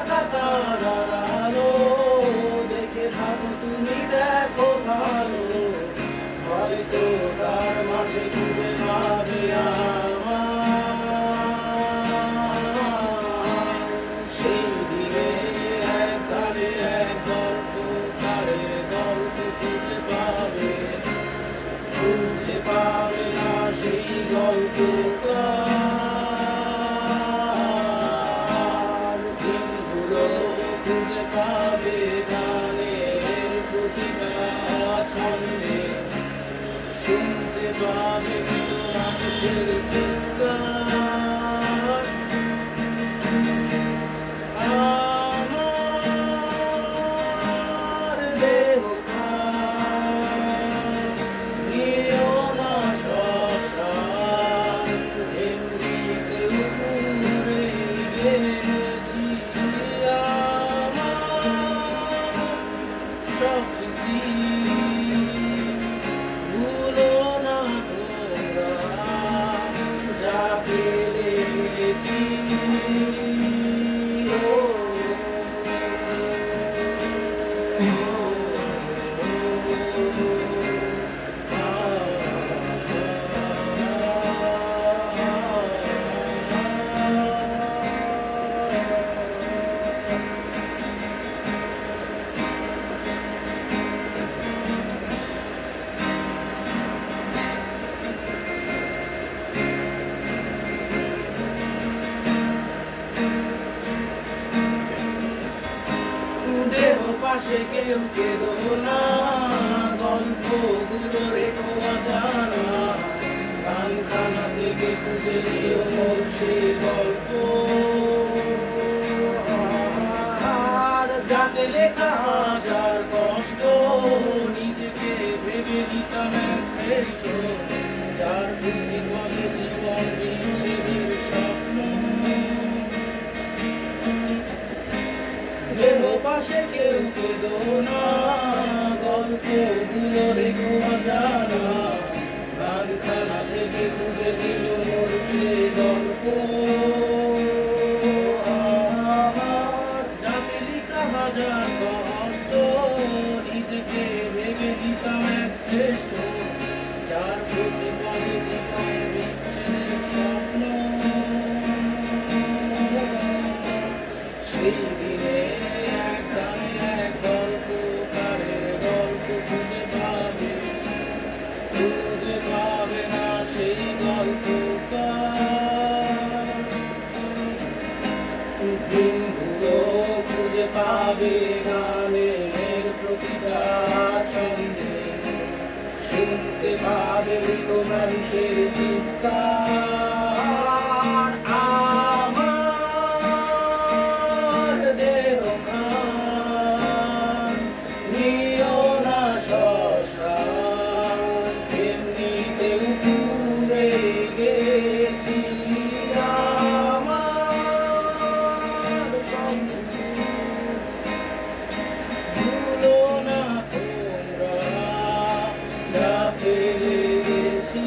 আঁকা তারার আলো দেখে ভাবো তুমি দেখো ভালো হয়তো তার মাঝে খুঁজে পাবে আমার সেই দিনে এক ধারে এক গল্প তারের গল্প খুঁজে পাবে না সেই গল্পটার দিনগুলো খুঁজে পাবে গানের প্রতিটা ছন্দে শুনতে পাবে মানুষের চিৎকার আমার দেহ নিও না শ্মশান এমনিতে উপরে গেছি আমার সব স্মৃতি ভুলো না তোমরা যা ফেলে গেছি দেহ পাশে কেউ কেঁদো না গল্পগুলো রেখো অজানা গানখানা থেকে খুঁজে নিও মোর সেই গল্প আর যাতে লেখা হাজার কষ্ট নিজেকে ভেবে দিতাম এক শ্রেষ্ঠ যার বুদ্ধি পথে জীবন বিচ্ছেদের স্বপ্ন দেহ পাশে কেউ কেঁদো না গল্পগুলো রেখো অজানা গানখানা থেকে খুঁজে দিল মোর সেই গল্প আমার যাতে লেখা হাজার কষ্ট নিজেকে ভেবে দিতাম এক শ্রেষ্ঠ যার প্রতি পদে জীবন বিচ্ছেদের স্বপ্ন সেই দিনে এক গানে এক গল্প তারের গল্প খুঁজে পাবে না সেই গল্পটার দিনগুলো খুঁজে পাবে গানের প্রতিটা ছন্দে শুনতে পাবে মৃত মানুষের চিৎকার আমার দেহ নিও না শ্মশান এমনিতে উপরে গেছি আমার ভুলো না তোমরা যা ফেলে গেছি